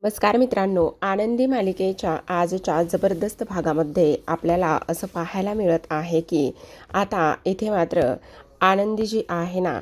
नमस्कार मित्रांनो, आनंदी मालिकेच्या आजच्या जबरदस्त भागामध्ये आपल्याला असं पाहायला मिळत आहे की आता इथे मात्र आनंदी जी आहे ना,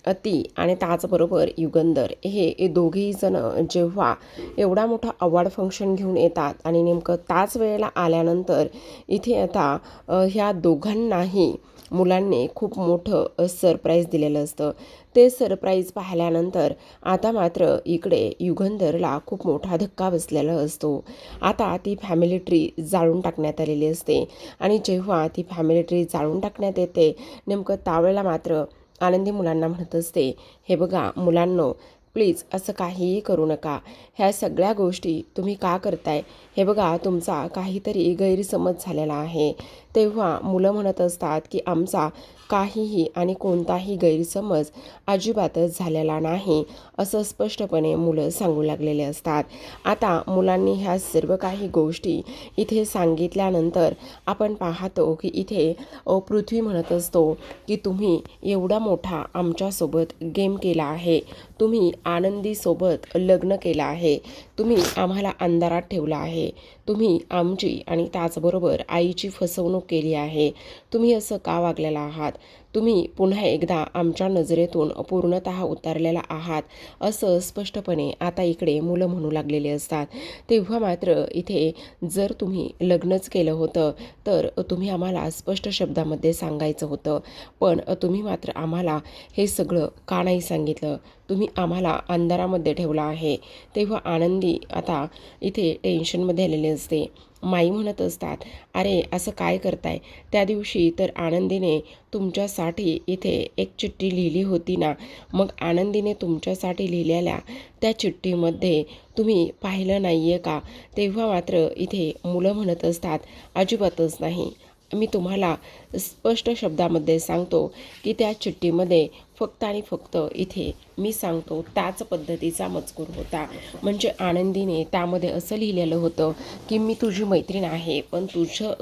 ती आणि त्याचबरोबर युगंधर हे दोघेही जण जेव्हा एवढा मोठा अवॉर्ड फंक्शन घेऊन येतात आणि नेमकं त्याच वेळेला आल्यानंतर इथे आता ह्या दोघांनाही मुलांनी खूप मोठं सरप्राईज दिलेलं असतं. ते सरप्राईज पाहिल्यानंतर आता मात्र इकडे युगंधरला खूप मोठा धक्का बसलेला असतो. आता ती फॅमिली ट्री जाळून टाकण्यात आलेली असते आणि जेव्हा ती फॅमिली ट्री जाळून टाकण्यात येते, नेमकं त्यावेळेला मात्र आनंदी मुलांना म्हणत असते, हे बघा मुलांनो, प्लीज असं काहीही करू नका. ह्या सगळ्या गोष्टी तुम्ही का करताय? हे बघा, तुमचा काहीतरी गैरसमज झालेला आहे. तेव्हा मुलं म्हणत असतात की आमचा काहीही आणि कोणताही गैरसमज अजिबातच झालेला नाही, असं स्पष्टपणे मुलं सांगू लागलेले असतात. आता मुलांनी ह्या सर्व काही गोष्टी इथे सांगितल्यानंतर आपण पाहतो की इथे पृथ्वी म्हणत असतो की तुम्ही एवढा मोठा आमच्यासोबत गेम केला आहे, तुम्ही आनंदीसोबत लग्न केलं आहे, तुम्ही आम्हाला अंधारात ठेवलं आहे, तुम्ही आमची आणि त्याचबरोबर आईची फसवणूक केली आहे, तुम्ही असं का वागलेला आहात, तुम्ही पुन्हा एकदा आमच्या नजरेतून पूर्णतः उतरलेला आहात, असं स्पष्टपणे आता इकडे मुलं म्हणू लागलेले असतात. तेव्हा मात्र इथे जर तुम्ही लग्नच केलं होतं तर तुम्ही आम्हाला स्पष्ट शब्दामध्ये सांगायचं होतं, पण तुम्ही मात्र आम्हाला हे सगळं का नाही सांगितलं, तुम्ही आम्हाला अंधारामध्ये ठेवला आहे. तेव्हा आनंदी आता इथे टेन्शनमध्ये आलेली असते. माई म्हणत असतात, अरे असं काय करताय? त्या दिवशी तर आनंदीने तुमच्यासाठी इथे एक चिठ्ठी लिहिली होती ना, मग आनंदीने तुमच्यासाठी लिहिलेल्या त्या चिठ्ठीमध्ये तुम्ही पाहिलं नाही आहे का? तेव्हा मात्र इथे मुलं म्हणत असतात, अजिबातच नाही. मी तुम्हाला स्पष्ट शब्दामध्ये सांगतो की त्या चिठ्ठीमध्ये फक्त आणि फक्त इथे मी सांगतो त्याच पद्धतीचा मजकूर होता. म्हणजे आनंदीने त्यामध्ये असं लिहिलेलं होतं की मी तुझी मैत्रीण आहे, पण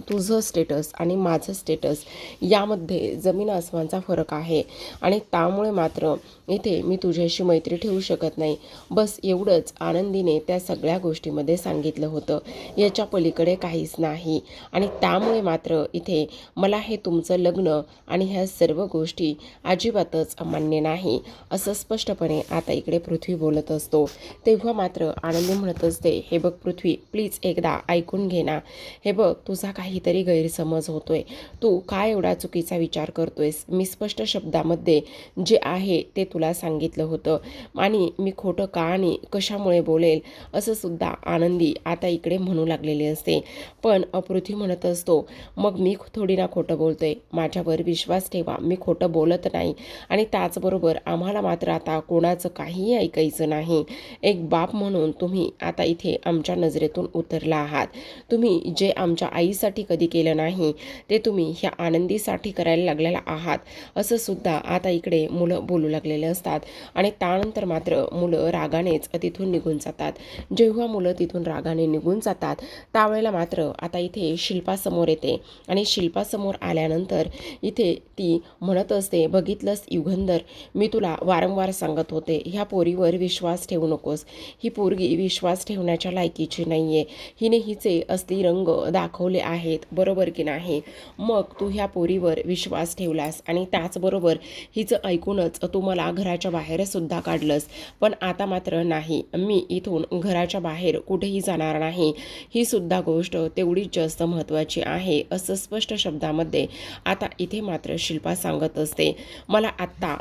तुझं स्टेटस आणि माझं स्टेटस यामध्ये जमीन आसमानचा फरक आहे आणि त्यामुळे मात्र इथे मी तुझ्याशी मैत्री ठेवू शकत नाही. बस एवढंच आनंदीने त्या सगळ्या गोष्टीमध्ये सांगितलं होतं, याच्या पलीकडे काहीच नाही. आणि त्यामुळे मात्र इथे मला हे तुमचं लग्न आणि ह्या सर्व गोष्टी अजिबातच मान्य नाही, असं स्पष्टपणे आता इकडे पृथ्वी बोलत असतो. तेव्हा मात्र आनंदी म्हणत असते, हे बघ पृथ्वी, प्लीज एकदा ऐकून घे ना. हे बघ, तुझा काहीतरी गैरसमज होतोय, तू काय एवढा चुकीचा विचार करतोयस. मी स्पष्ट शब्दामध्ये जे आहे ते तुला सांगितलं होतं आणि मी खोटं का आणि कशामुळे बोलेल, असं सुद्धा आनंदी आता इकडे म्हणू लागलेली असते. पण पृथ्वी म्हणत असतो, मग मी थोडी ना खोटं बोलतोय, माझ्यावर विश्वास ठेवा, मी खोटं बोलत नाही. आणि त्याचबरोबर आम्हाला मात्र आता कोणाचं काहीही ऐकायचं नाही. एक बाप म्हणून तुम्ही आता इथे आमच्या नजरेतून उतरला आहात. तुम्ही जे आमच्या आईसाठी कधी केलं नाही ते तुम्ही ह्या आनंदीसाठी करायला लागलेला आहात, असं सुद्धा आता इकडे मुलं बोलू लागलेले असतात. आणि त्यानंतर मात्र मुलं रागानेच तिथून निघून जातात. जेव्हा मुलं तिथून रागाने निघून जातात त्यावेळेला मात्र आता इथे शिल्पा समोर येते आणि शिल्पा समोर आल्यानंतर इथे ती म्हणत असते, बघितलंस युगंधर, मी तुला वारंवार सांगत होते ह्या पोरीवर विश्वास ठेवू नकोस. ही पोरगी विश्वास ठेवण्याच्या लायकीची नाही आहे. हिने हिचे असली रंग दाखवले आहेत, बरोबर की नाही? मग तू ह्या पोरीवर विश्वास ठेवलास आणि त्याचबरोबर हिचं ऐकूनच तू मला घराच्या बाहेरसुद्धा काढलंस. पण आता मात्र नाही, मी इथून घराच्या बाहेर कुठेही जाणार नाही. ही सुद्धा गोष्ट तेवढीच जास्त महत्त्वाची आहे, असं स्पष्ट शब्दामध्ये आता इथे मात्र शिल्पा सांगत असते. मला आत्ता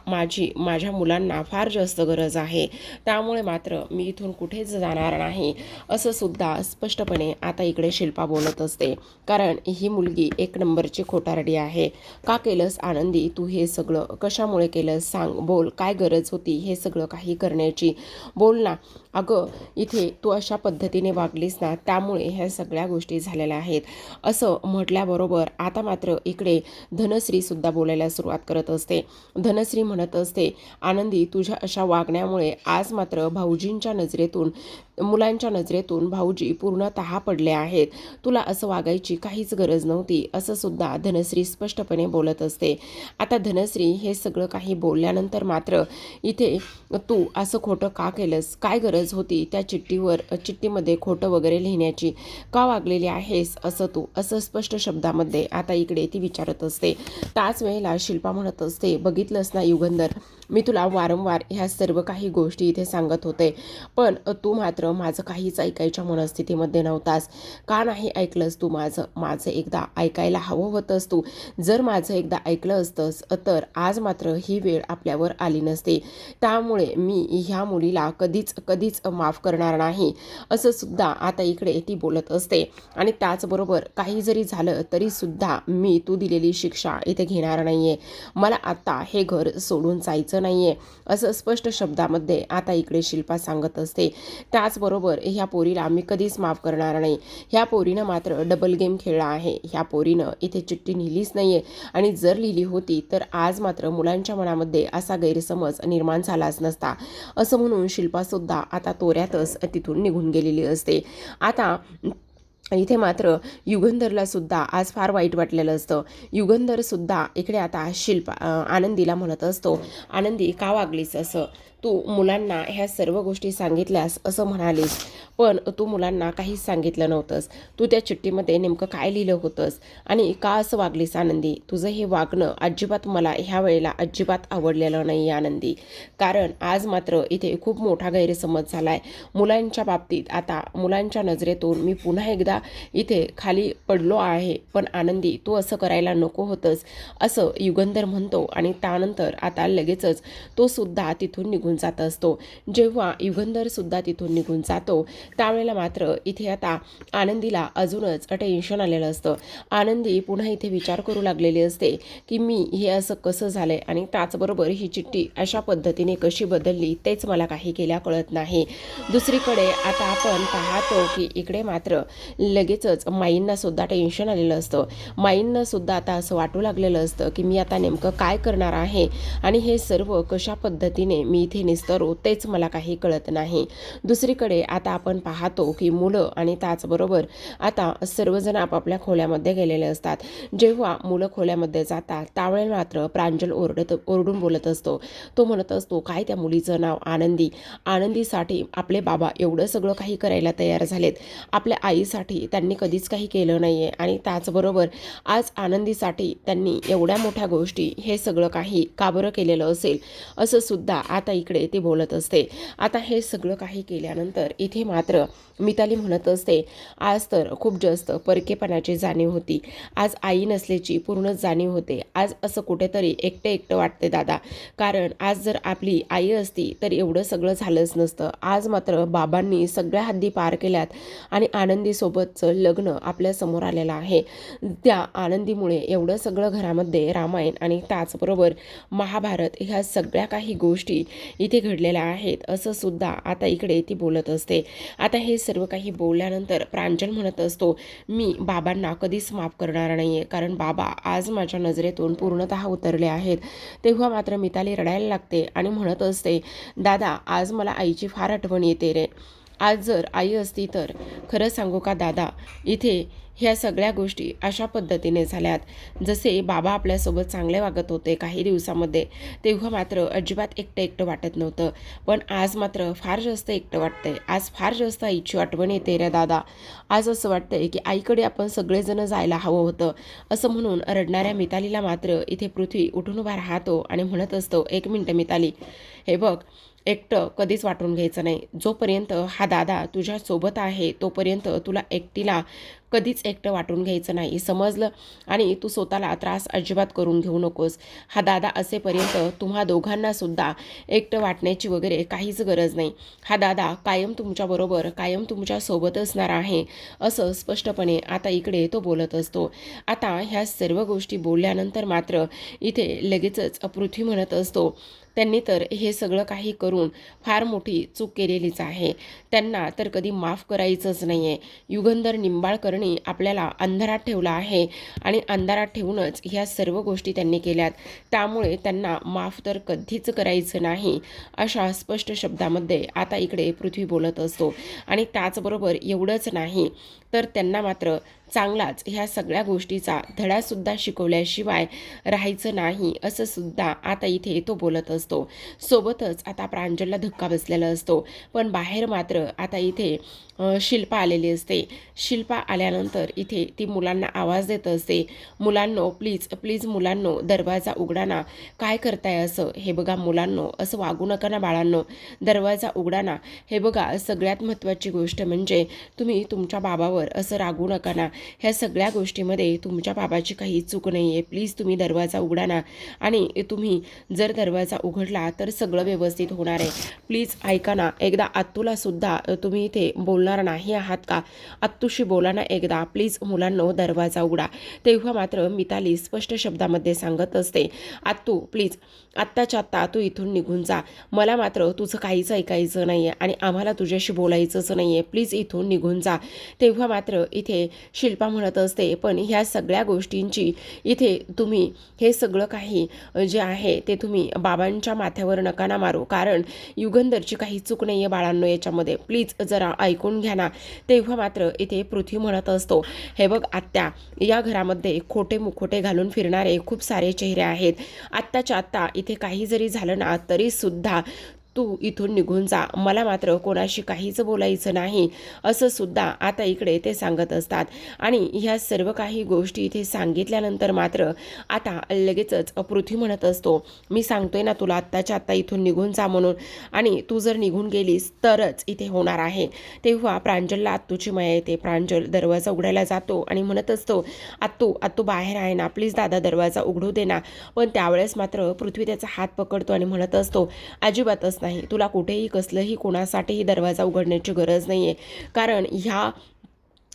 माझ्या मुलांना फार जास्त गरज आहे, त्यामुळे मात्र मी इथून कुठेच जाणार नाही, असं सुद्धा स्पष्टपणे आता इकडे शिल्पा बोलत असते. कारण ही मुलगी एक नंबरची खोटारडी आहे. का केलंस आनंदी तू हे सगळं? कशामुळे केलंस सांग, बोल, काय गरज होती हे सगळं काही करण्याची? बोल ना. अगं, इथे तू अशा पद्धतीने वागलीस ना, त्यामुळे ह्या सगळ्या गोष्टी झालेल्या आहेत, असं म्हटल्याबरोबर आता मात्र इकडे धनश्रीसुद्धा बोलायला सुरुवात करत असते. धनश्री म्हणत असते, आनंदी तुझ्या अशा वागण्यामुळे आज मात्र भाऊजींच्या नजरेतून मुलांच्या नजरेतून भाऊजी पूर्णतः पडले आहेत. तुला असं वागायची काहीच गरज नव्हती, असं सुद्धा धनश्री स्पष्टपणे बोलत असते. आता धनश्री हे सगळं काही बोलल्यानंतर मात्र इथे तू असं खोटं का केलंस, काय गरज होती त्या चिठ्ठीमध्ये खोटं वगैरे लिहिण्याची, का वागलेली आहेस असं तू, असं स्पष्ट शब्दामध्ये आता इकडे ती विचारत असते. त्याच वेळेला शिल्पा म्हणत असते, बघितलंस ना युगंधर, मी तुला वारंवार ह्या सर्व काही गोष्टी इथे सांगत होते, पण तू मात्र माझं काहीच ऐकायच्या मनस्थितीमध्ये नव्हतास. का नाही ऐकलंस तू माझं एकदा ऐकायला हवं होतंस तू. जर माझं एकदा ऐकलं असतंस तर आज मात्र ही वेळ आपल्यावर आली नसती. त्यामुळे मी ह्या मुलीला कधीच माफ करणार नाही, असं सुद्धा आता इकडे ती बोलत असते. आणि त्याचबरोबर काही जरी झालं तरी सुद्धा मी तू दिलेली शिक्षा इथे घेणार नाहीये. मला आता हे घर सोडून जायचं नाहीये, असं स्पष्ट शब्दामध्ये आता इकडे शिल्पा सांगत असते. त्याचबरोबर ह्या पोरीला मी कधीच माफ करणार नाही. ह्या पोरीनं मात्र डबल गेम खेळला आहे. ह्या पोरीनं इथे चिठ्ठी लिहिलीच नाहीये, आणि जर लिहिली होती तर आज मात्र मुलांच्या मनामध्ये असा गैरसमज निर्माण झालाच नसता, असं म्हणून शिल्पासुद्धा आता तोऱ्यातच तिथून निघून गेलेली असते. आता इथे मात्र युगंधरला सुद्धा आज फार वाईट वाटलेलं असतं. युगंधर सुद्धा इकडे आता आनंदीला म्हणत असतो, आनंदी का वागलीस असं, तू मुलांना ह्या सर्व गोष्टी सांगितल्यास असं म्हणालीस, पण तू मुलांना काहीच सांगितलं नव्हतंस. तू त्या चिठ्ठीमध्ये नेमकं काय लिहिलं होतंस आणि का असं वागलीस आनंदी. तुझं हे वागणं अजिबात मला ह्या वेळेला अजिबात आवडलेलं नाही आनंदी, कारण आज मात्र इथे खूप मोठा गैरसमज झाला आहे मुलांच्या बाबतीत. आता मुलांच्या नजरेतून मी पुन्हा एकदा इथे खाली पडलो आहे, पण आनंदी तू असं करायला नको होतंस, असं युगंधर म्हणतो. आणि त्यानंतर आता लगेचच तो सुद्धा तिथून निघून जात असतो. जेव्हा युगंधर सुद्धा तिथून निघून जातो त्यावेळेला मात्र इथे आता आनंदीला अजूनच टेन्शन आलेलं असतं. आनंदी पुन्हा इथे विचार करू लागलेली असते की मी हे असं कसं झालंय, आणि त्याचबरोबर ही चिठ्ठी अशा पद्धतीने कशी बदलली तेच मला काही केल्या कळत नाही. दुसरीकडे आता आपण पाहतो की इकडे मात्र लगेचच माईंना सुद्धा टेन्शन आलेलं असतं. माईंना सुद्धा आता असं वाटू लागलेलं असतं की मी आता नेमकं काय करणार आहे, आणि हे सर्व कशा पद्धतीने मी इथे निस्तरू तेच मला काही कळत नाही. दुसरीकडे आता आपण पाहतो की मुलं आणि त्याचबरोबर आता सर्वजण आपापल्या खोल्यामध्ये गेलेले असतात. जेव्हा मुलं खोल्यामध्ये जातात त्यावेळेला मात्र प्रांजल ओरडून बोलत असतो. तो म्हणत असतो, काय त्या मुलीचं नाव आनंदी, आनंदीसाठी आपले बाबा एवढं सगळं काही करायला तयार झालेत, आपल्या आईसाठी त्यांनी कधीच काही केलं नाहीये, आणि त्याचबरोबर आज आनंदीसाठी त्यांनी एवढ्या मोठ्या गोष्टी हे सगळं काही का बरं केलेलं असेल, असं सुद्धा आता इकडे ती बोलत असते. आता हे सगळं काही केल्यानंतर इथे मात्र मिताली म्हणत असते, आज तर खूप जास्त परकेपणाची जाणीव होती, आज आई नसल्याची पूर्णच जाणीव होते. आज असं कुठेतरी एकटं वाटते दादा, कारण आज जर आपली आई असती तर एवढं सगळं झालंच नसतं. आज मात्र बाबांनी सगळ्या हद्दी पार केल्यात आणि आनंदीसोबतचं लग्न आपल्या समोर आलेलं आहे. त्या आनंदीमुळे एवढं सगळं घरामध्ये रामायण आणि त्याचबरोबर महाभारत ह्या सगळ्या काही गोष्टी इथे घडलेल्या आहेत, असं सुद्धा आता इकडे ती बोलत असते. आता हे सर्व काही बोलल्यानंतर प्रांजल म्हणत असतो, मी बाबांना कधीच माफ करणार नाहीये, कारण बाबा आज माझ्या नजरेतून पूर्णतः उतरले आहेत. तेव्हा मात्र मिताली रडायला लागते आणि म्हणत असते, दादा आज मला आईची फार आठवण येते रे. आज जर आई असती तर, खरं सांगू का दादा, इथे ह्या सगळ्या गोष्टी अशा पद्धतीने झाल्यात, जसे बाबा आपल्यासोबत चांगले वागत होते काही दिवसामध्ये, तेव्हा मात्र अजिबात एकटं वाटत नव्हतं, पण आज मात्र फार जास्त एकटं वाटतंय. आज फार जास्त आईची आठवण येते रे दादा. आज असं वाटतंय की आईकडे आपण सगळेजण जायला हवं होतं, असं म्हणून रडणाऱ्या मितालीला मात्र इथे पृथ्वी उठून उभा राहतो आणि म्हणत असतो, एक मिनटं मिताली, हे बघ, एकटं कधीच वाटून घ्यायचं नाही. जोपर्यंत हा दादा तुझ्या सोबत आहे तोपर्यंत तुला एकटीला कधीच एकटं वाटून घ्यायचं नाही, समजलं. आणि तू स्वतःला त्रास अजिबात करून घेऊ नकोस. हा दादा असेपर्यंत तुम्हा दोघांना सुद्धा एकटं वाटण्याची वगैरे काहीच गरज नाही. हा दादा कायम तुमच्याबरोबर, कायम तुमच्या सोबत असणार आहे, असं स्पष्टपणे आता इकडे तो बोलत असतो. आता ह्या सर्व गोष्टी बोलल्यानंतर मात्र इथे लगेचच पृथ्वी म्हणत असतो, त्यांनी तर हे सगळं काही करून फार मोठी चूक केलेलीच आहे. त्यांना तर कधी माफ करायचंच नाही आहे. युगंधर निंबाळकरनी आपल्याला अंधारात ठेवलं आहे आणि अंधारात ठेवूनच ह्या सर्व गोष्टी त्यांनी केल्यात. त्यामुळे त्यांना माफ तर कधीच करायचं नाही, अशा स्पष्ट शब्दामध्ये आता इकडे पृथ्वी बोलत असतो. आणि त्याचबरोबर एवढंच नाही तर त्यांना मात्र चांगलाच ह्या सगळ्या गोष्टीचा धडासुद्धा शिकवल्याशिवाय राहायचं नाही, असं सुद्धा आता इथे तो बोलत असतो. सोबतच आता प्रांजलला धक्का बसलेला असतो. पण बाहेर मात्र आता इथे शिल्पा आलेली असते. शिल्पा आल्यानंतर इथे ती मुलांना आवाज देत असते, मुलांनो प्लीज प्लीज मुलांनो दरवाजा उघडा ना. काय करताय असं? हे बघा मुलांनो, असं वागू नका ना बाळांनो, दरवाजा उघडा ना. हे बघा सगळ्यात महत्त्वाची गोष्ट म्हणजे तुम्ही तुमच्या बाबावर असं रागू नका ना. ह्या सगळ्या गोष्टीमध्ये तुमच्या बाबाची काही चूक नाही आहे. प्लीज तुम्ही दरवाजा उघडा ना. आणि तुम्ही जर दरवाजा उघडला तर सगळं व्यवस्थित होणार आहे. प्लीज ऐका ना, एकदा आत्तूलासुद्धा तुम्ही इथे बोलणार नाही आहात का? आत्तूशी बोला ना एकदा प्लीज मुलांनो दरवाजा उघडा. तेव्हा मात्र मिताली स्पष्ट शब्दामध्ये सांगत असते, आत्तू प्लीज आत्ताच्या आत्ता तू इथून निघून जा. मला मात्र तुझं काहीच ऐकायचं नाही आहे आणि आम्हाला तुझ्याशी बोलायचंच नाही आहे. प्लीज इथून निघून जा. तेव्हा मात्र इथे शिल्पा म्हणत असते, पण ह्या सगळ्या गोष्टींची इथे तुम्ही हे सगळं काही जे आहे ते तुम्ही बाबांच्या माथ्यावर नका ना मारू, कारण युगंधरची काही चूक नाही आहे बाळांनो याच्यामध्ये. प्लीज जरा ऐकून घ्या ना. तेव्हा मात्र इथे पृथ्वी म्हणत असतो, हे बघ आत्या, या घरामध्ये खोटे मुखोटे घालून फिरणारे खूप सारे चेहरे आहेत. आत्ताच्या आत्ता इथे काही जरी झालं ना तरी सुद्धा तू इथून निघून जा. मला मात्र कोणाशी काहीच बोलायचं नाही, असं सुद्धा आता इकडे ते सांगत असतात. आणि ह्या सर्व काही गोष्टी इथे सांगितल्यानंतर मात्र आता लगेचच पृथ्वी म्हणत असतो, मी सांगतोय ना तुला आत्ताच्या आत्ता इथून निघून जा म्हणून, आणि तू जर निघून गेलीस तरच इथे होणार आहे. तेव्हा प्रांजलला आत्तूची माया येते. प्रांजल दरवाजा उघडायला जातो आणि म्हणत असतो, आत्तू आत्तू बाहेर आहे ना, प्लीज दादा दरवाजा उघडू दे ना. पण त्यावेळेस मात्र पृथ्वी त्याचा हात पकडतो आणि म्हणत असतो, अजिबातच नाही, तुला कुठेही कसलंही कोणासाठीही दरवाजा उघडण्याची गरज नाही आहे, कारण ह्या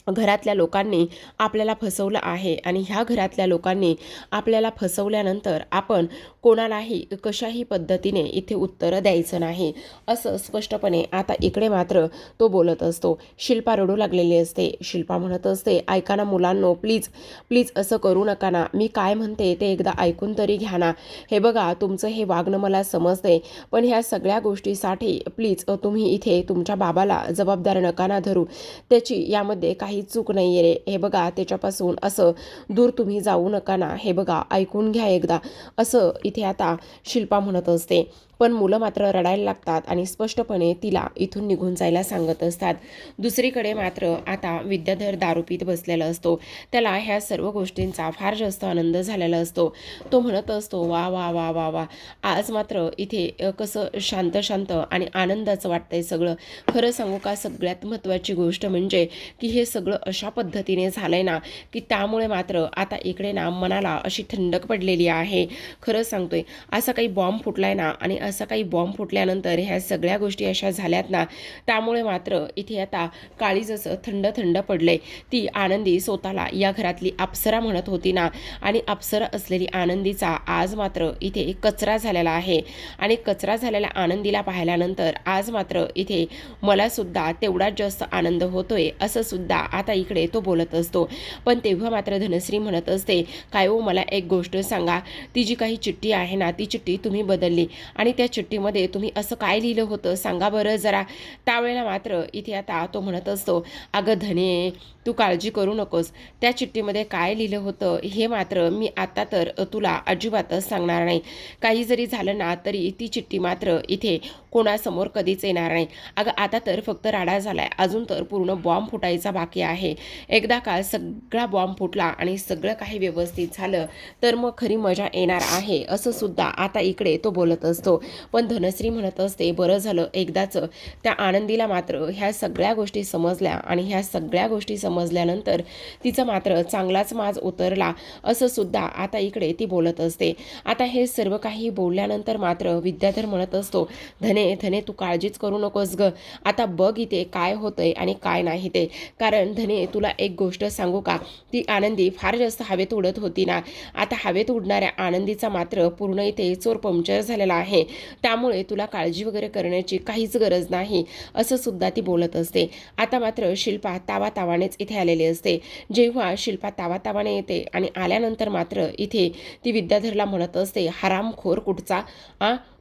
घरातल्या लोकांनी आपल्याला फसवलं आहे आणि ह्या घरातल्या लोकांनी आपल्याला फसवल्यानंतर आपण कोणालाही कशाही पद्धतीने इथे उत्तरं द्यायचं नाही, असं स्पष्टपणे आता इकडे मात्र तो बोलत असतो. शिल्पा रडू लागलेली असते. शिल्पा म्हणत असते, ऐका ना मुलांनो, प्लीज प्लीज असं करू नका ना. मी काय म्हणते ते एकदा ऐकून तरी घ्या ना. हे बघा तुमचं हे वागणं मला समजते, पण ह्या सगळ्या गोष्टीसाठी प्लीज तुम्ही इथे तुमच्या बाबाला जबाबदार नका ना धरू. त्याची यामध्ये काही चूक नाही आहे रे. हे बघा त्याच्यापासून असं दूर तुम्ही जाऊ नका ना. हे बघा ऐकून घ्या एकदा, असं इथे आता शिल्पा म्हणत असते. पण मुलं मात्र रडायला लागतात आणि स्पष्टपणे तिला इथून निघून जायला सांगत असतात. दुसरीकडे मात्र आता विद्याधर दारू पीत बसलेला असतो. त्याला ह्या सर्व गोष्टींचा फार जास्त आनंद झालेला असतो. तो म्हणत असतो, वा वा वा वा वा, आज मात्र इथे कसं शांत शांत आणि आनंदाचं वाटतंय सगळं. खरं सांगू का, सगळ्यात महत्त्वाची गोष्ट म्हणजे की हे सगळं अशा पद्धतीने झालंय ना की त्यामुळे मात्र आता इकडे ना मनाला अशी थंडक पडलेली आहे. खरं सांगतोय, असा काही बॉम्ब फुटलाय ना, आणि असं काही बॉम्ब फुटल्यानंतर ह्या सगळ्या गोष्टी अशा झाल्यात ना, त्यामुळे मात्र इथे आता काळी जसं थंड थंड पडलंय. ती आनंदी स्वतःला या घरातली अप्सरा म्हणत होती ना, आणि अप्सरा असलेली आनंदीचा आज मात्र इथे कचरा झालेला आहे. आणि कचरा झालेल्या आनंदीला पाहिल्यानंतर आज मात्र इथे मला सुद्धा तेवढाच जास्त आनंद होतोय, असं सुद्धा आता इकडे तो बोलत असतो. पण तेव्हा मात्र धनश्री म्हणत असते, काय हो मला एक गोष्ट सांगा, ती जी काही चिठ्ठी आहे ना, ती चिठ्ठी तुम्ही बदलली आणि त्या चिठ्ठीमध्ये तुम्ही असं काय लिहिलं होतं सांगा बरं जरा. त्यावेळेला मात्र इथे आता तो म्हणत असतो, अगं धने तू काळजी करू नकोस, त्या चिठ्ठीमध्ये काय लिहिलं होतं हे मात्र मी आता तर तुला अजिबातच सांगणार नाही. काही जरी झालं ना तरी ती चिठ्ठी मात्र इथे कोणासमोर कधीच येणार नाही. अगं आता तर फक्त राडा झालाय, अजून तर पूर्ण बॉम्ब फुटायचा बाकी आहे. एकदा का सगळा बॉम्ब फुटला आणि सगळं काही व्यवस्थित झालं तर मग खरी मजा येणार आहे, असं सुद्धा आता इकडे तो बोलत असतो. पण धनश्री म्हणत असते, बरं झालं एकदाच त्या आनंदीला मात्र ह्या सगळ्या गोष्टी समजल्या, आणि ह्या सगळ्या गोष्टी समजल्यानंतर तिचा मात्र चांगलाच माज उतरला, असं सुद्धा आता इकडे ती बोलत असते. आता हे सर्व काही बोलल्यानंतर मात्र विद्याधर म्हणत असतो, धने धने तू काळजीच करू नकोस ग, आता बघ इथे काय होतंय आणि काय नाही ते, कारण पण धने तुला एक गोष्ट सांगू का, ती आनंदी फार जास्त हवेत उडत होती ना, आता हवेत उडणाऱ्या आनंदीचा मात्र पूर्ण इथे चोर पंक्चर झालेला आहे, त्यामुळे तुला काळजी वगैरे करण्याची काहीच गरज नाही असं सुद्धा ती बोलत असते. आता मात्र शिल्पा तावातावानेच इथे आलेली असते. जेव्हा शिल्पा तावातावाने येते आणि आल्यानंतर मात्र इथे ती विद्याधरला म्हणत असते, हरामखोर कुठचा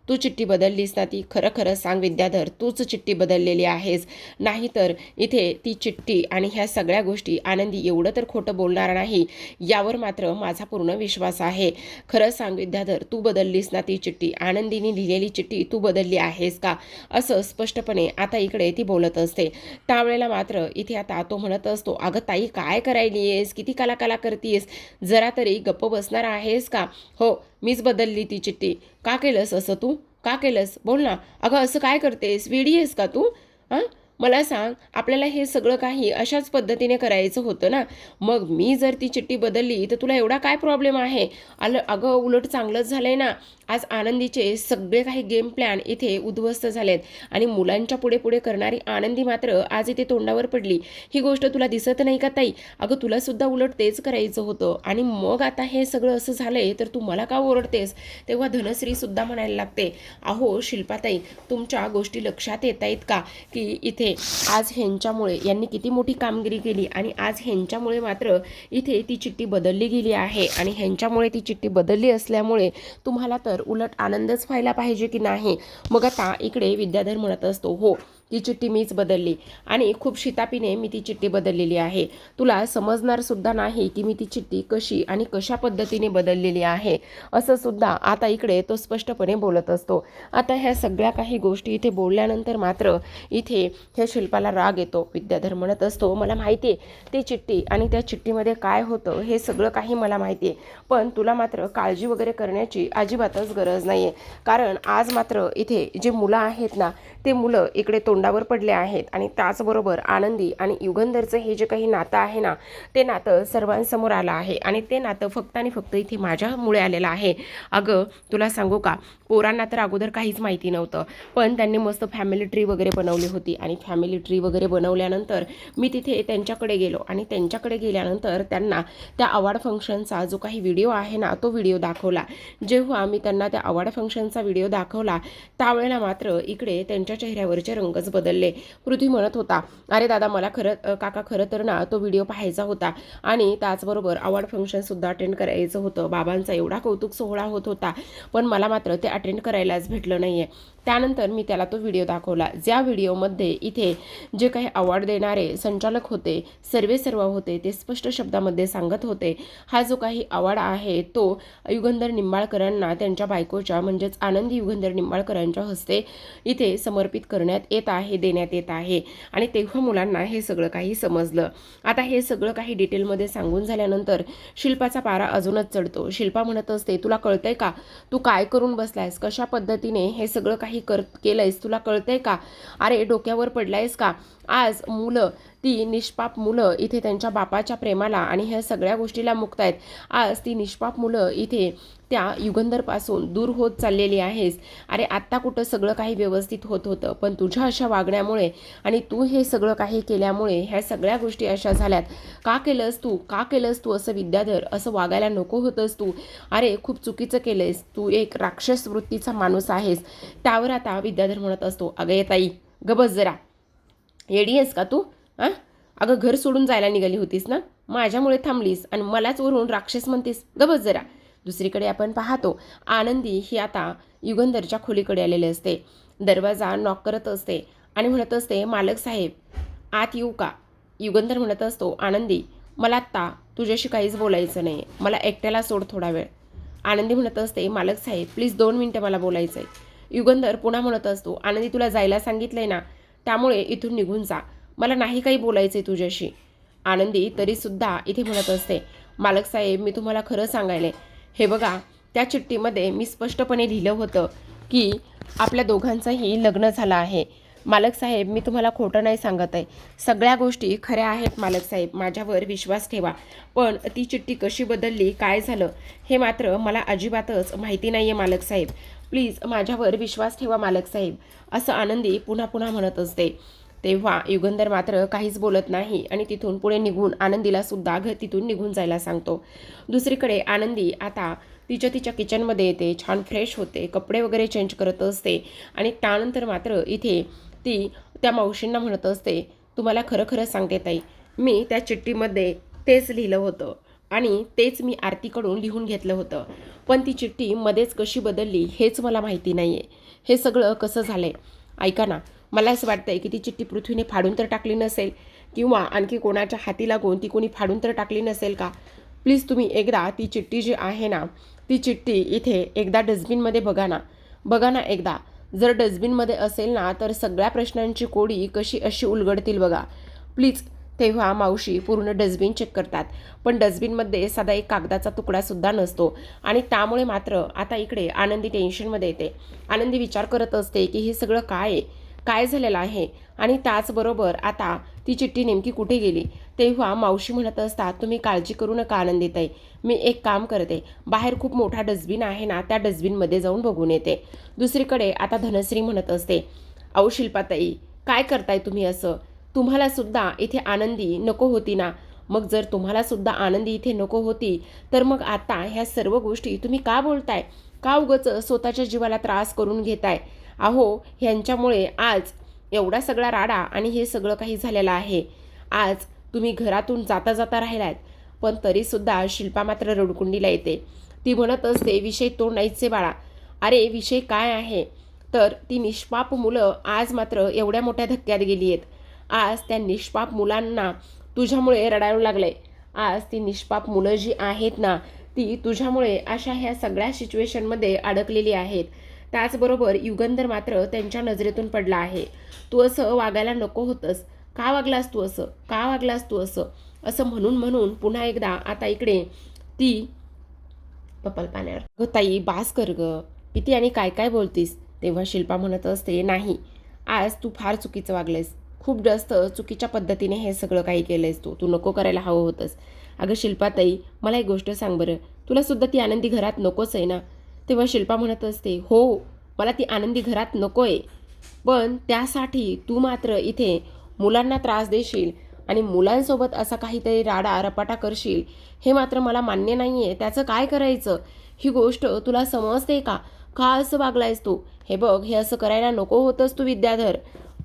तू चिठ्ठी बदललीस ना, ती खरं खरं सांग विद्याधर, तूच चिठ्ठी बदललेली आहेस, नाहीतर इथे ती चिठ्ठी आणि ह्या सगळ्या गोष्टी आनंदी एवढं तर खोटं बोलणार नाही यावर मात्र माझा पूर्ण विश्वास आहे. खरं सांग विद्याधर, तू बदललीस ना ती चिठ्ठी, आनंदीने लिहिलेली चिठ्ठी तू बदलली आहेस का, असं स्पष्टपणे आता इकडे ती बोलत असते. त्यावेळेला मात्र इथे आता तो म्हणत असतो, अगं ताई काय करायली आहेस, किती कलाकला करतीयस, जरा तरी गप्प बसणार आहेस का. हो मीच बदलली ती चिठ्ठी. का केलंस असं तू, का केलंस बोल ना. अगं असं काय करतेस, वेडी आहेस का तू. मला सांग, आपल्याला हे सगळं काही अशाच पद्धतीने करायचं होतं ना, मग मी जर ती चिठ्ठी बदलली तर तुला एवढा काय प्रॉब्लेम आहे. अगं उलट चांगलंच झालंय ना, आज आनंदीचे सगळे काही गेम प्लॅन इथे उद्ध्वस्त झालेत आणि मुलांच्या पुढे पुढे करणारी आनंदी मात्र आज इथे तोंडावर पडली. ही गोष्ट तुला दिसत नाही का ताई. अगं तुला सुद्धा उलट तेच करायचं होतं आणि मग आता हे सगळं असं झालंय तर तू मला का ओरडतेस. तेव्हा धनश्री सुद्धा म्हणायला लागते, अहो शिल्पाताई, तुमच्या गोष्टी लक्षात येत आहेत का की इथे आज ह्यांच्यामुळे यांनी किती मोठी कामगिरी केली आणि आज ह्यांच्यामुळे मात्र इथे ती चिठ्ठी बदलली गेली आहे आणि ह्यांच्यामुळे ती चिठ्ठी बदलली असल्यामुळे तुम्हाला तर उलट आनंदच व्हायला पाहिजे की नाही. मग आता इकडे विद्याधर म्हणत असतो, हो ती चिठ्ठी मीच बदलली आणि खूप शितापीने मी ती चिठ्ठी बदललेली आहे. तुला समजणार सुद्धा नाही की मी ती चिठ्ठी कशी आणि कशा पद्धतीने बदललेली आहे असं सुद्धा आता इकडे तो स्पष्टपणे बोलत असतो. आता ह्या सगळ्या काही गोष्टी इथे बोलल्यानंतर मात्र इथे ह्या शिल्पाला राग येतो. विद्याधर म्हणत असतो, मला माहिती आहे ती चिठ्ठी आणि त्या चिठ्ठीमध्ये काय होतं हे सगळं काही मला माहिती आहे, पण तुला मात्र काळजी वगैरे करण्याची अजिबातच गरज नाही आहे, कारण आज मात्र इथे जे मुलं आहेत ना, ते मुलं इकडे तोंडावर पडले आहेत आणि त्याचबरोबर आनंदी आणि युगंधरचं हे जे काही नातं आहे ना, ते नातं सर्वांसमोर आलं आहे आणि ते नातं फक्त आणि फक्त इथे माझ्यामुळे आलेलं आहे. अगं तुला सांगू का, पोरांना तर अगोदर काहीच माहिती नव्हतं, पण त्यांनी मस्त फॅमिली ट्री वगैरे बनवली होती आणि फॅमिली ट्री वगैरे बनवल्यानंतर मी तिथे त्यांच्याकडे गेलो आणि त्यांच्याकडे गेल्यानंतर त्यांना त्या अवॉर्ड फंक्शनचा जो काही व्हिडिओ आहे ना, तो व्हिडिओ दाखवला. जेव्हा मी त्यांना त्या अवॉर्ड फंक्शनचा व्हिडिओ दाखवला त्यावेळेला मात्र इकडे त्यांच्या चेहऱ्यावरचे रंगच बदलले. पृथ्वी म्हणत होता, अरे दादा मला काका खरं तर ना तो व्हिडिओ पाहायचा होता आणि त्याचबरोबर अवॉर्ड फंक्शनसुद्धा अटेंड करायचं होतं. बाबांचा एवढा कौतुक सोहळा होत होता, पण मला मात्र ते अटेंड करायलाच भेटलं नाही आहे. त्यानंतर मी त्याला तो व्हिडिओ दाखवला, ज्या व्हिडिओमध्ये इथे जे काही अवॉर्ड देणारे संचालक होते, सर्व होते, ते स्पष्ट शब्दामध्ये सांगत होते, हा जो काही अवॉर्ड आहे तो युगंधर निंबाळकरांना त्यांच्या बायकोच्या म्हणजेच आनंदी युगंधर निंबाळकरांच्या हस्ते इथे समर्पित करण्यात येत आहे, देण्यात येत आहे. आणि तेव्हा मुलांना हे सगळं काही समजलं. आता हे सगळं काही डिटेलमध्ये सांगून झाल्यानंतर शिल्पाचा पारा अजूनच चढतो. शिल्पा म्हणत असते, तुला कळतंय का तू काय करून बसलायस, कशा पद्धतीने हे सगळं काही केलंयस, तुला कळतंय का. अरे डोक्यावर पडलायस का. आज मुलं, ती निष्पाप मुलं इथे त्यांच्या बापाच्या प्रेमाला आणि ह्या सगळ्या गोष्टीला मुक्त आहेत. आज ती निष्पाप मुलं इथे त्या युगंधरपासून दूर होत चाललेली आहेस. अरे आत्ता कुठं सगळं काही व्यवस्थित होत होतं, पण तुझ्या अशा वागण्यामुळे आणि तू हे सगळं काही केल्यामुळे ह्या सगळ्या गोष्टी अशा झाल्यात. का केलंस तू असं विद्याधर, असं वागायला नको होतंस तू. अरे खूप चुकीचं केलंयस, तू एक राक्षस वृत्तीचा माणूस आहेस. त्यावर आता विद्याधर म्हणत असतो, अगं ये ताई गबस जरा, येडी आहेस का तू. अगं घर सोडून जायला निघाली होतीस ना, माझ्यामुळे थांबलीस आणि मलाच वरून राक्षस म्हणतीस, गबस जरा. दुसरीकडे आपण पाहतो, आनंदी ही आता युगंधरच्या खोलीकडे आलेली असते. दरवाजा नॉक करत असते आणि म्हणत असते, मालक साहेब आत येऊ का. युगंधर म्हणत असतो, आनंदी मला आत्ता तुझ्याशी काहीच बोलायचं नाही, मला एकट्याला सोड थोडा वेळ. आनंदी म्हणत असते, मालक साहेब प्लीज 2 मिनिटं मला बोलायचं आहे. युगंधर पुन्हा म्हणत असतो, आनंदी तुला जायला सांगितलंय ना, त्यामुळे इथून निघून जा, मला नाही काही बोलायचं आहे तुझ्याशी. आनंदी तरीसुद्धा इथे म्हणत असते, मालक साहेब मी तुम्हाला खरं सांगायले, हे बघा त्या चिठ्ठीमध्ये मी स्पष्टपणे लिहिलं होतं की आपल्या दोघांचंही लग्न झालं आहे. मालक साहेब मी तुम्हाला खोटं नाही सांगत आहे, सगळ्या गोष्टी खऱ्या आहेत मालक साहेब, माझ्यावर विश्वास ठेवा. पण ती चिठ्ठी कशी बदलली, काय झालं हे मात्र मला अजिबातच माहिती नाही आहे मालक साहेब, प्लीज माझ्यावर विश्वास ठेवा मालक साहेब, असं आनंदी पुन्हा पुन्हा म्हणत असते. तेव्हा युगंधर मात्र काहीच बोलत नाही आणि तिथून पुढे निघून आनंदीला सुद्धा तिथून निघून जायला सांगतो. दुसरीकडे आनंदी आता तिच्या किचनमध्ये येते, छान फ्रेश होते, कपडे वगैरे चेंज करत असते आणि त्यानंतर मात्र इथे ती त्या मावशींना म्हणत असते, तुम्हाला खरं खरं सांगते ताई, मी त्या चिठ्ठीमध्ये तेच लिहिलं होतं आणि तेच मी आरतीकडून लिहून घेतलं होतं, पण ती चिठ्ठी मध्येच कशी बदलली हेच मला माहिती नाही आहे. हे सगळं कसं झालं आहे? ऐका ना, मला असं वाटतं आहे की ती चिठ्ठी पृथ्वीने फाडून तर टाकली नसेल किंवा आणखी कोणाच्या हाती लागून ती कोणी फाडून तर टाकली नसेल का? प्लीज तुम्ही एकदा ती चिठ्ठी जी आहे ना, ती चिठ्ठी इथे एकदा डस्टबिनमध्ये बघा ना एकदा. जर डस्टबिनमध्ये असेल ना तर सगळ्या प्रश्नांची कोडी कशी अशी उलगडतील बघा प्लीज. तेव्हा मावशी पूर्ण डस्टबिन चेक करतात, पण डस्टबिनमध्ये साधा एक कागदाचा तुकडासुद्धा नसतो आणि त्यामुळे मात्र आता इकडे आनंदी टेन्शनमध्ये येते. आनंदी विचार करत असते की हे सगळं काय झालेलं आहे आणि त्याचबरोबर आता ती चिठ्ठी नेमकी कुठे गेली. तेव्हा मावशी म्हणत असतात, तुम्ही काळजी करू नका आनंदीताई, मी एक काम करते, बाहेर खूप मोठा डस्टबिन आहे ना, त्या डस्टबिनमध्ये जाऊन बघून येते. दुसरीकडे आता धनश्री म्हणत असते, अहो शिल्पाताई काय करताय तुम्ही असं? तुम्हाला सुद्धा इथे आनंदी नको होती ना? मग जर तुम्हाला सुद्धा आनंदी इथे नको होती तर मग आता ह्या सर्व गोष्टी तुम्ही का बोलताय? का उगाच स्वतःच्या जीवाला त्रास करून घेताय? अहो ह्यांच्यामुळे आज एवढा सगळा राडा आणि हे सगळं काही झालेलं आहे. आज तुम्ही घरातून जाता जाता राहिलात, पण तरीसुद्धा शिल्पा मात्र रडकुंडीला येते. ती म्हणत असते, विषय तो नाहीचे बाळा. अरे विषय काय आहे तर ती निष्पाप मुलं आज मात्र एवढ्या मोठ्या धक्क्यात गेली आहेत. आज त्या निष्पाप मुलांना तुझ्यामुळे रडायला लागलंय. आज ती निष्पाप मुलं जी आहेत ना, ती तुझ्यामुळे अशा ह्या सगळ्या सिच्युएशनमध्ये अडकलेली आहेत. त्याचबरोबर युगंधर मात्र त्यांच्या नजरेतून पडला आहे. तू असं वागायला नको होतंस, का वागलास तू असं, का वागलास तू असं असं म्हणून पुन्हा एकदा आता इकडे ती पप्पल पाण्यावर, ग ताई बास कर ग, किती आणि काय काय बोलतीस. तेव्हा शिल्पा म्हणत असते, नाही आज तू फार चुकीचं वागलेस, खूप जास्त चुकीच्या पद्धतीने हे सगळं काही केलंयस तू नको करायला हवं होतंस. अगं शिल्पाताई मला एक गोष्ट सांग बरं, तुला सुद्धा ती आनंदी घरात नकोच आहे ना? तेव्हा शिल्पा म्हणत असते, हो मला ती आनंदी घरात नको आहे, पण त्यासाठी तू मात्र इथे मुलांना त्रास देशील आणि मुलांसोबत असा काहीतरी राडा रपाटा करशील हे मात्र मला मान्य नाही आहे. त्याचं काय करायचं? ही गोष्ट तुला समजते का? का असं वागलायस तू? हे बघ हे असं करायला नको होतंस तू विद्याधर.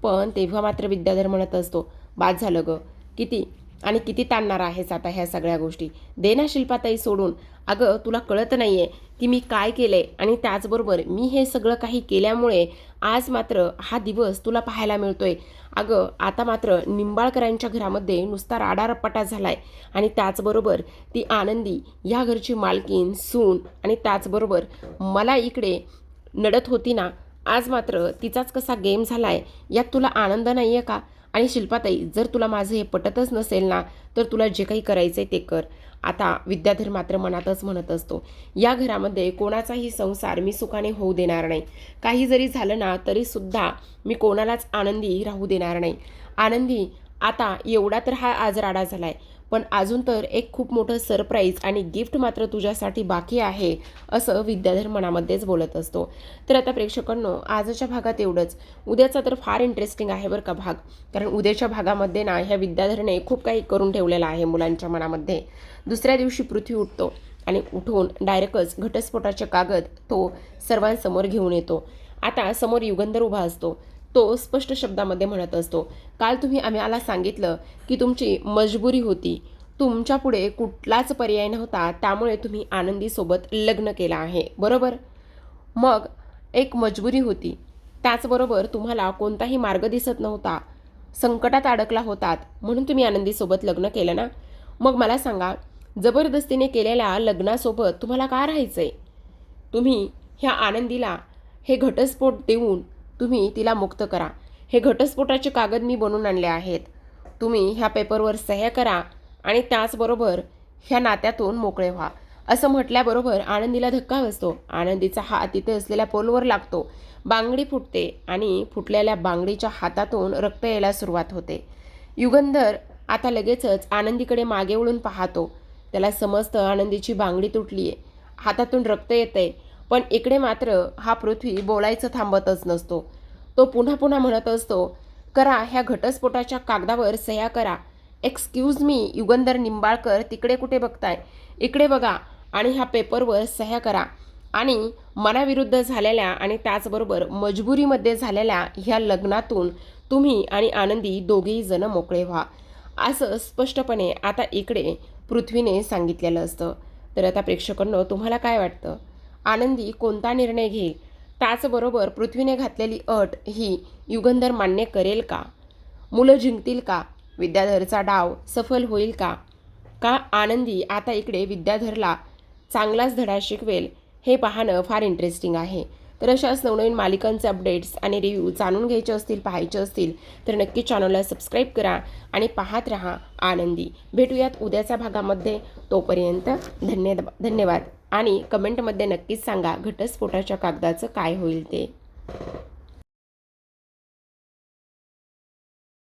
पण तेव्हा मात्र विद्याधर म्हणत असतो, बाद झालं ग, किती आणि किती ताणणार आहेस आता ह्या सगळ्या गोष्टी, दे ना शिल्पाताई सोडून. अगं तुला कळत नाही आहे की मी काय केलं आहे आणि त्याचबरोबर मी हे सगळं काही केल्यामुळे आज मात्र हा दिवस तुला पाहायला मिळतोय. अगं आता मात्र निंबाळकरांच्या घरामध्ये नुसता राडारपाटा झाला आहे आणि त्याचबरोबर ती आनंदी या घरची मालकीन सून आणि त्याचबरोबर मला इकडे नडत होती ना, आज मात्र तिचाच कसा गेम झाला आहे, यात तुला आनंद नाही आहे का? आणि शिल्पाताई जर तुला माझं हे पटतच नसेल ना तर तुला जे काही करायचं आहे ते कर. आता विद्याधर मात्र मनातच म्हणत असतो, या घरामध्ये कोणाचाही संसार मी सुखाने होऊ देणार नाही. काही जरी झालं ना तरीसुद्धा मी कोणालाच आनंदी राहू देणार नाही. आनंदी आता एवढा तर हा आज राडा झाला आहे, पण अजून तर एक खूप मोठं सरप्राईज आणि गिफ्ट मात्र तुझ्यासाठी बाकी आहे, असं विद्याधर मनामध्येच बोलत असतो. तर आता प्रेक्षकांनो आजच्या भागात एवढंच. उद्याचा तर फार इंटरेस्टिंग आहे बरं का भाग, कारण उद्याच्या भागामध्ये ना ह्या विद्याधरने खूप काही करून ठेवलेलं आहे मुलांच्या मनामध्ये. दुसऱ्या दिवशी पृथ्वी उठतो आणि उठून डायरेक्टच घटस्फोटाचे कागद तो सर्वांसमोर घेऊन येतो. आता समोर युगंधर उभा असतो. तो स्पष्ट शब्दामध्ये म्हणत असतो, काल तुम्ही आम्हाला सांगितलं की तुमची मजबुरी होती, तुमच्यापुढे कुठलाच पर्याय नव्हता, त्यामुळे तुम्ही आनंदीसोबत लग्न केलं आहे, बरोबर? मग एक मजबुरी होती, त्याचबरोबर तुम्हाला कोणताही मार्ग दिसत नव्हता, संकटात अडकला होतात, म्हणून तुम्ही आनंदीसोबत लग्न केलं ना? मग मला सांगा, जबरदस्तीने केलेल्या लग्नासोबत तुम्हाला का राहायचंय? तुम्ही ह्या आनंदीला हे घटस्फोट देऊन तुम्ही तिला मुक्त करा. हे घटस्फोटाचे कागद मी बनवून आणले आहेत, तुम्ही ह्या पेपरवर सह्या करा आणि त्याचबरोबर ह्या नात्यातून मोकळे व्हा. असं म्हटल्याबरोबर आनंदीला धक्का बसतो. आनंदीचा हात तिथे असलेल्या पोलवर लागतो, बांगडी फुटते आणि फुटलेल्या बांगडीच्या हातातून रक्त यायला सुरुवात होते. युगंधर आता लगेचच आनंदीकडे मागे वळून पाहतो. त्याला समजतं आनंदीची बांगडी तुटली आहे, हातातून रक्त येतंय, पण इकडे मात्र हा पृथ्वी बोलायचं थांबतच नसतो. तो पुन्हा पुन्हा म्हणत असतो, करा, ह्या घटस्फोटाच्या कागदावर सह्या करा. एक्सक्यूज मी युगंधर निंबाळकर, तिकडे कुठे बघताय, इकडे बघा आणि ह्या पेपरवर सह्या करा. आणि मनाविरुद्ध झालेल्या आणि त्याचबरोबर मजबुरीमध्ये झालेल्या ह्या लग्नातून तुम्ही आणि आनंदी दोघेही जण मोकळे व्हा, असं स्पष्टपणे आता इकडे पृथ्वीने सांगितलेलं असतं. तर आता प्रेक्षकांनो, तुम्हाला काय वाटतं, आनंदी कोणता निर्णय घेईल? त्याचबरोबर पृथ्वीने घातलेली अट ही युगंधर मान्य करेल का? मुलं जिंकतील का? विद्याधरचा डाव सफल होईल का? का आनंदी आता इकडे विद्याधरला चांगलाच धडा शिकवेल? हे पाहणं फार इंटरेस्टिंग आहे. तर अशाच नवनवीन मालिकांचे अपडेट्स आणि रिव्ह्यू जाणून घ्यायचे असतील, पाहायचे असतील तर नक्की चॅनलला सबस्क्राईब करा आणि पाहत रहा आनंदी. भेटूयात उद्याच्या भागामध्ये. तोपर्यंत धन्यवाद आणि कमेंटमध्ये नक्कीच सांगा घटस्फोटाच्या कागदाचं काय होईल ते.